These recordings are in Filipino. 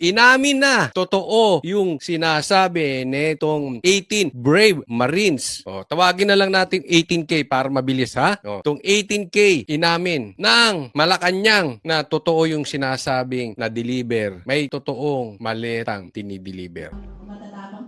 Inamin na totoo yung sinasabi nitong 18 Brave Marines. O, tawagin na lang natin 18K para mabilis ha. O, itong 18K inamin ng Malacanang na totoo yung sinasabing na-deliver. May totoong maletang tinideliver.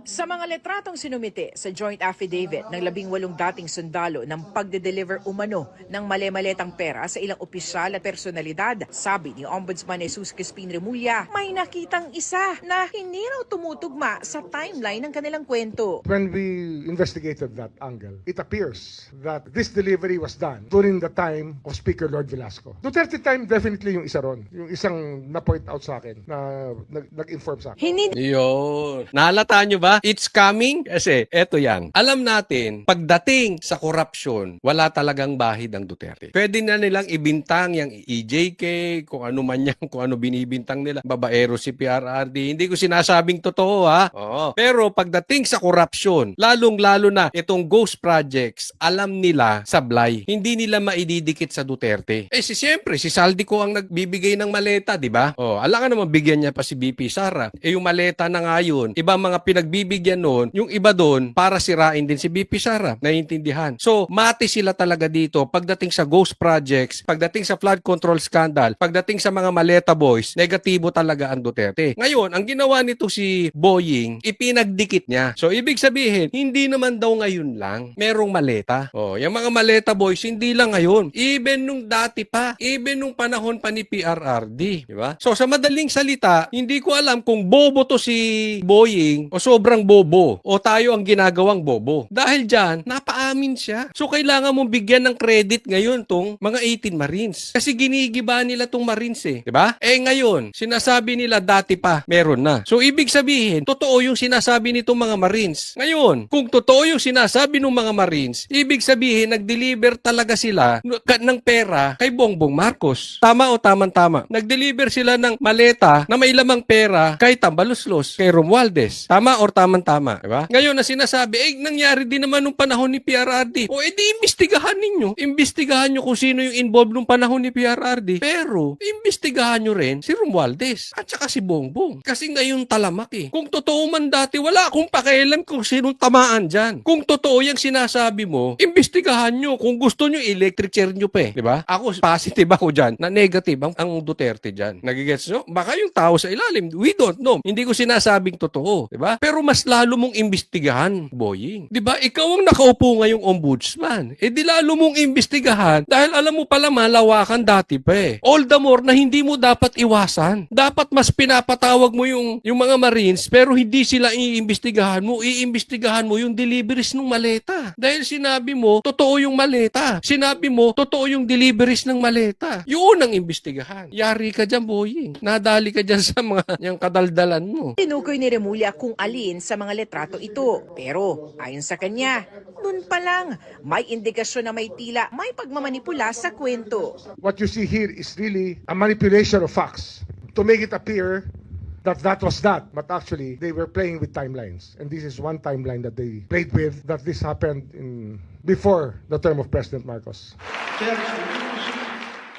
Sa mga letratong sinumite sa joint affidavit ng 18 dating sundalo ng pagde-deliver umano ng male-maletang pera sa ilang opisyal at personalidad, sabi ni Ombudsman Jesus Crispin Remulla, may nakitang isa na hindi raw tumutugma sa timeline ng kanilang kwento. When we investigated that angle, it appears that this delivery was done during the time of Speaker Lord Velasco. Duterte time, definitely yung isa ron. Yung isang na-point out sa akin na nag-inform sa akin. Hindi Yun. Nahalata nyo ba? It's coming? Kasi eto yan. Alam natin, pagdating sa korupsyon, wala talagang bahid ang Duterte. Pwede na nilang ibintang yung EJK, kung ano man yan, kung ano binibintang nila. Babaero si PRRD. Hindi ko sinasabing totoo ha. Oo. Pero pagdating sa korupsyon, lalong-lalo na itong ghost projects, alam nila sablay. Hindi nila maididikit sa Duterte. Siyempre, si Saldico ang nagbibigay ng maleta, di ba? Alam ka naman, bigyan niya pa si BP Sara. Yung maleta na nga yun, ibang mga pinagbibigyan noon, yung iba doon, para sirain din si BP Sara. Naiintindihan. So, mati sila talaga dito pagdating sa ghost projects, pagdating sa flood control scandal, pagdating sa mga maleta boys, negatibo talaga ang Duterte. Ngayon, ang ginawa nito si Boying, ipinagdikit niya. So, ibig sabihin, hindi naman daw ngayon lang merong maleta. Yung mga maleta boys, hindi lang ngayon. Even nung dati pa, even nung panahon pa ni PRRD. Di ba? So, sa madaling salita, hindi ko alam kung bobo to si Boying o sobrang bobo o tayo ang ginagawang bobo. Dahil dyan, napaamin siya. So, kailangan mong bigyan ng credit ngayon tong mga 18 Marines. Kasi ginigiba nila tong Marines eh. Diba? Ngayon, sinasabi nila dati pa, meron na. So, ibig sabihin, totoo yung sinasabi nitong mga Marines. Ngayon, kung totoo yung sinasabi ng mga Marines, ibig sabihin, nag-deliver talaga sila ng pera kay Bongbong Marcos. Tama o tamang-tama? Nag-deliver sila ng maleta na may lamang pera kay Tambaluslos, kay Romualdez. Tama or tamang-tama, diba? Ngayon na sinasabi, nangyari din naman nung panahon ni PRRD. Di imbestigahan ninyo. Imbestigahan nyo kung sino yung involved nung panahon ni PRRD. Pero, imbestigahan nyo rin si Romualdez at saka si Bongbong. Kasi ngayon talamak eh. Kung totoo man dati, wala akong pakialam kung sinong tamaan dyan. Kung totoo yung sinasabi mo, imbestigahan nyo. Kung gusto nyo, electric chair nyo pa eh. Diba? Ako, positive ako dyan na negative ang Duterte dyan. Nagigets nyo? Baka yung tao sa ilalim, we don't know. Hindi ko sinasabing totoo. Diba? Pero mas lalo mong imbestigahan, Boying. Diba? Ikaw ang nakaupo ngayong ombudsman. Di lalo mong imbestigahan dahil alam mo pala malawakan dati pa eh. All the more na hindi mo dapat iwasan. Dapat mas pinapatawag mo yung mga Marines pero hindi sila iimbestigahan mo. Iimbestigahan mo yung deliveries ng maleta. Dahil sinabi mo, totoo yung maleta. Sinabi mo, totoo yung deliveries ng maleta. Yun ang imbestigahan. Yari ka dyan, Boying. Nadali ka dyan sa mga yung kadaldalan mo. tinukoy ni Remulla kung alin sa mga letrato ito. Pero ayon sa kanya, dun pa lang may indikasyon na may tila may pagmamanipula sa kwento. What you see here is really a manipulation of facts to make it appear that was that. But actually, they were playing with timelines. And this is one timeline that they played with, that this happened before the term of President Marcos.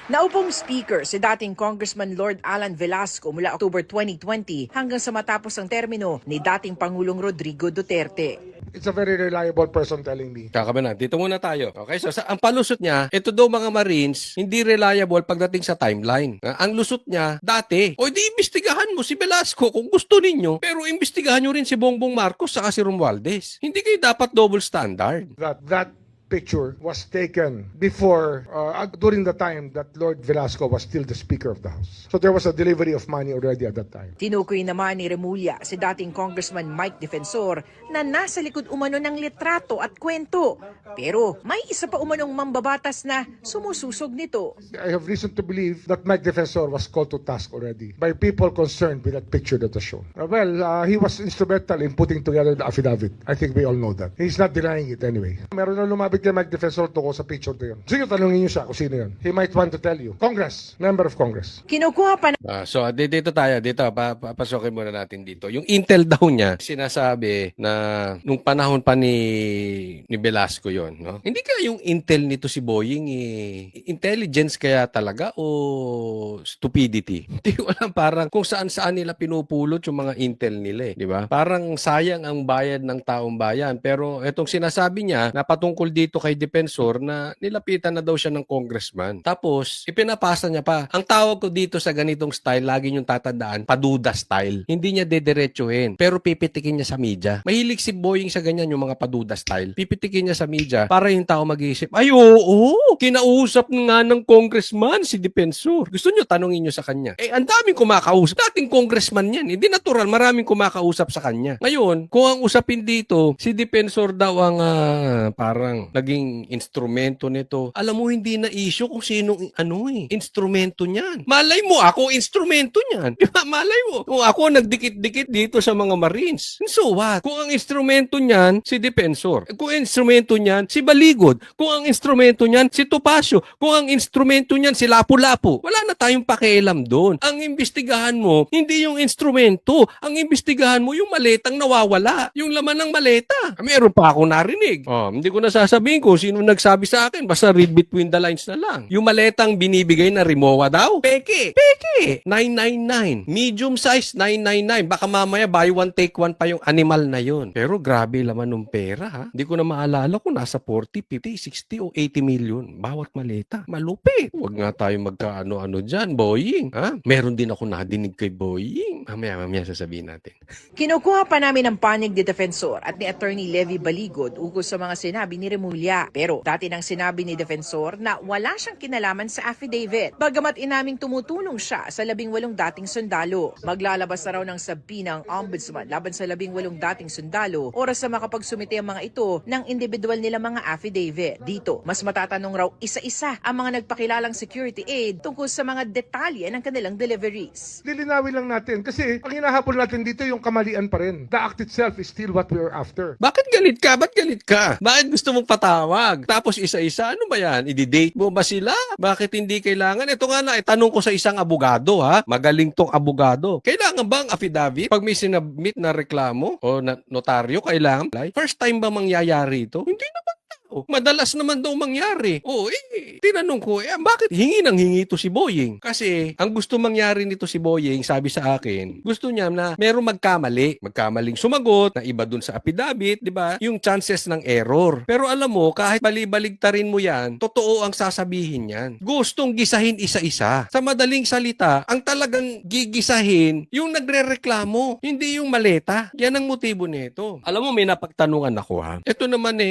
Naupong speaker si dating Congressman Lord Alan Velasco mula October 2020 hanggang sa matapos ang termino ni dating Pangulong Rodrigo Duterte. It's a very reliable person telling me. Kakabanan, dito muna tayo. Okay, so ang palusot niya, ito daw mga Marines, hindi reliable pagdating sa timeline. Ang lusot niya, dati, di imbestigahan mo si Velasco kung gusto ninyo, pero imbestigahan nyo rin si Bongbong Marcos saka si Romualdez. Hindi kayo dapat double standard. That picture was taken before, during the time that Lord Velasco was still the Speaker of the House. So there was a delivery of money already at that time. Tinukoy naman ni Remulla si dating Congressman Mike Defensor na nasa likod umano ng litrato at kwento. Pero may isa pa umanong mambabatas na sumususog nito. I have reason to believe that Mike Defensor was called to task already by people concerned with that picture that was shown. He was instrumental in putting together the affidavit. I think we all know that. He's not denying it anyway. Meron na lumapit kay Mike Defensor tungkol sa picture na yun. Sige, tanongin niyo siya kung sino yun. He might want to tell you. Congress, member of Congress. Kinukuha pa So, dito tayo. Dito, papasokin muna natin dito. Yung intel daw niya, sinasabi na nung panahon pa ni Velasco yon, no? Hindi kaya yung intel nito si Boying intelligence kaya talaga o stupidity? Hindi ko alam, parang kung saan-saan nila pinupulot yung mga intel nila, di ba? Parang sayang ang bayad ng taong bayan. Pero etong sinasabi niya na patungkol dito kay Defensor na nilapitan na daw siya ng congressman. Tapos, ipinapasa niya pa. Ang tawag ko dito sa ganitong style, lagi niyong tatandaan, paduda style. Hindi niya dediretsuhin, pero pipitikin niya sa media. Mahilig si Boying sa ganyan, yung mga paduda style. Pipitikin niya sa media para yung tao mag-iisip, ay oo, kinausap nga ng congressman si Defensor. Gusto niyo tanungin niyo sa kanya. Ang daming kumakausap. Dating congressman yan. Hindi natural, maraming kumakausap sa kanya. Ngayon, kung ang usapin dito, si Defensor daw ang parang naging instrumento nito. Alam mo, hindi na issue kung sinong instrumento niyan. Malay mo, ako instrumento niyan. Di ba? Malay mo. Kung ako nagdikit-dikit dito sa mga Marines. So what? Kung ang instrumento niyan, si Defensor. Kung ang instrumento niyan, si Baligod. Kung ang instrumento niyan, si Topacio. Kung ang instrumento niyan, si Lapu-Lapu. Wala na tayong pakialam doon. Ang imbestigahan mo, hindi yung instrumento. Ang imbestigahan mo, yung maletang nawawala. Yung laman ng maleta. Meron pa ako narinig. Hindi ko na sasabihin kung sino nagsabi sa akin. Basta read between the lines na lang. Yung maletang binibigay na Rimowa daw. Peke. 999. Medium size, 999. Baka mamaya buy one take one pa yung animal na yun. Pero grabe laman ng pera, ha? Hindi ko na maalala kung nasa 40, 50, 60 o 80 million. Bawat maleta. Malupit. Huwag nga tayo magkaano-ano dyan, Boying. Ha? Meron din ako nadinig kay Boying. Mamaya sasabihin natin. Kinukuha pa namin ang panig ni Defensor at ni Attorney Levy Baligod ukol sa mga sinabi ni Remulla. Pero dati nang sinabi ni Defensor na wala siyang kinalaman sa affidavit. Bagamat inaming tumutulong siya sa 18 dating sundalo. Maglalabas na raw ng sabina ang ombudsman laban sa 18 dating sundalo oras sa makapagsumite ang mga ito ng individual nila mga affidavit. Dito, mas matatanong raw isa-isa ang mga nagpakilalang security aid tungkol sa mga detalye ng kanilang deliveries. Lilinawin lang natin kasi ang hinahabol natin dito yung kamalian pa rin. The act itself is still what we are after. Bakit galit ka? Ba't galit ka? Bakit gusto mong patawag? Tapos isa-isa, ano ba yan? I-date mo ba sila? Bakit hindi kailangan? Ito nga na, tanong ko sa isang abogado, ha? Magaling tong abogado. Kailangan ba ang affidavit? Pag may sinabmit na reklamo o na notaryo, kailangan? First time ba mangyayari ito? Hindi naman. Madalas naman daw mangyari. Tinanong ko, bakit hingi to si Boying? Kasi, ang gusto mangyari nito si Boying, sabi sa akin, gusto niya na merong magkamaling sumagot, na iba dun sa affidavit, di ba? Yung chances ng error. Pero alam mo, kahit balibaligtarin mo yan, totoo ang sasabihin yan. Gustong gisahin isa-isa. Sa madaling salita, ang talagang gigisahin, yung nagre-reklamo, hindi yung maleta. Yan ang motibo nito. Alam mo, may napagtanungan ako, ha? Ito naman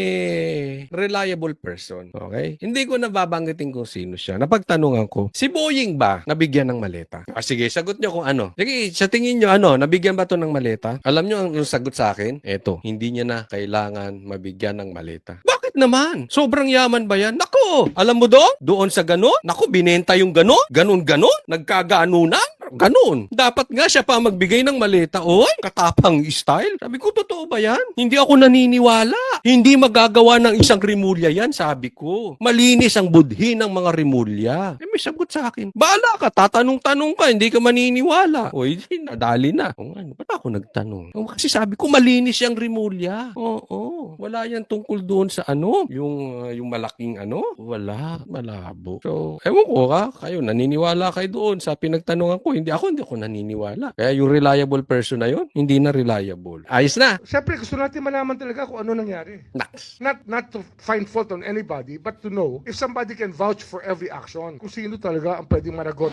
reliable person. Okay? Hindi ko nababanggitin kung sino siya. Napagtanungan ko, si Boying ba nabigyan ng maleta? Sige, sagot niyo kung ano. Sige, sa tingin niyo, nabigyan ba to ng maleta? Alam niyo ang sagot sa akin? Eto, hindi niya na kailangan mabigyan ng maleta. Bakit naman? Sobrang yaman ba yan? Nako! Alam mo doon sa ganon? Nako, binenta yung ganon? Ganon? Nagkagaanunan? Ganon. Dapat nga siya pa magbigay ng maleta. Oy, katapang style. Sabi ko, totoo ba yan? Hindi ako naniniwala. Hindi magagawa ng isang Rimulya yan, sabi ko. Malinis ang budhi ng mga Rimulya. May sagot sa akin. Bahala ka, tatanong-tanong ka, hindi ka maniniwala. Oy, nadali na. Ba't ako nagtanong? Kasi sabi ko, malinis yung Rimulya. Oo. Wala yan tungkol doon sa yung malaking wala, malabo. So, ewan ko kayo, naniniwala kayo doon sa pinagtanungan ko. Hindi ako naniniwala. Kaya yung reliable person na yun, hindi na reliable. Ayos na. Siyempre, gusto natin malaman talaga kung ano nangyari. Naks. Not to find fault on anybody, but to know if somebody can vouch for every action. Kung sino talaga ang pwedeng managot.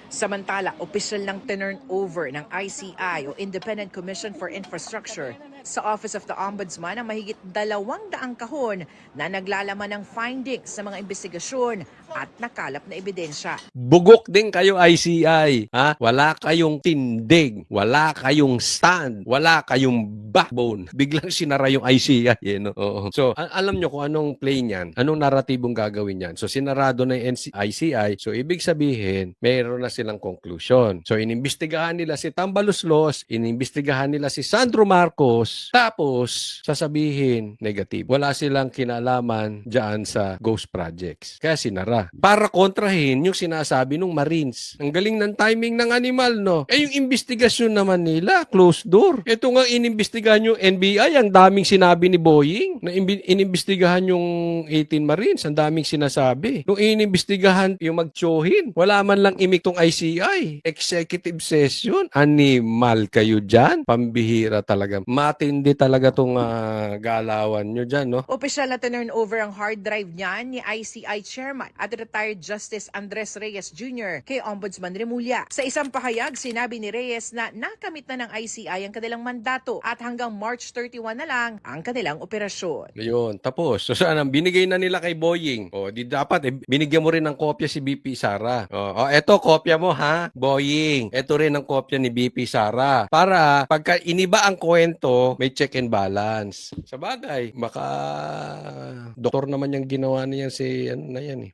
Samantala, opisyal ng tinurn over ng ICI o Independent Commission for Infrastructure sa Office of the Ombudsman ang mahigit 200 kahon na naglalaman ng findings sa mga investigasyon at nakalap na ebidensya. Bugok din kayo ICI. Ha? Wala kayong tindig. Wala kayong stand. Wala kayong backbone. Biglang sinara yung ICI. Oo. So, alam nyo kung anong play niyan. Anong naratibong gagawin niyan. So, sinarado na yung ICI. So, ibig sabihin, mayroon na silang conclusion. So, inimbestigahan nila si Tambaluslos, inimbestigahan nila si Sandro Marcos, tapos sasabihin negative. Wala silang kinalaman dyan sa ghost projects. Kaya sinara. Para kontrahin yung sinasabi ng Marines. Ang galing ng timing ng animal, no? Eh, yung investigasyon naman nila, closed door. Ito nga inimbestigahan yung NBI, ang daming sinabi ni Boying. Na inimbestigahan yung 18 Marines, ang daming sinasabi. Nung inimbestigahan yung magtsohin, wala man lang imik tong ICI. Executive session. Animal kayo dyan. Pambihira talaga. Matindi talaga tong galawan nyo dyan, no? Opisyal na turn over ang hard drive niyan ni ICI Chairman at retired Justice Andres Reyes Jr. kay Ombudsman Remulla. Sa isang pahayag, sinabi ni Reyes na nakamit na ng ICI ang kanilang mandato at hanggang March 31 na lang ang kanilang operasyon. Ayun, tapos. So, saan ang binigay na nila kay Boying? O, di dapat, binigyan mo rin ng kopya si BP Sara. O, eto, kopya mo, ha? Boying. Eto rin ang kopya ni BP Sara. Para, pagka iniba ang kwento, may check and balance. Sa bagay, baka doktor naman yung ginawa niya si, ano na yan eh.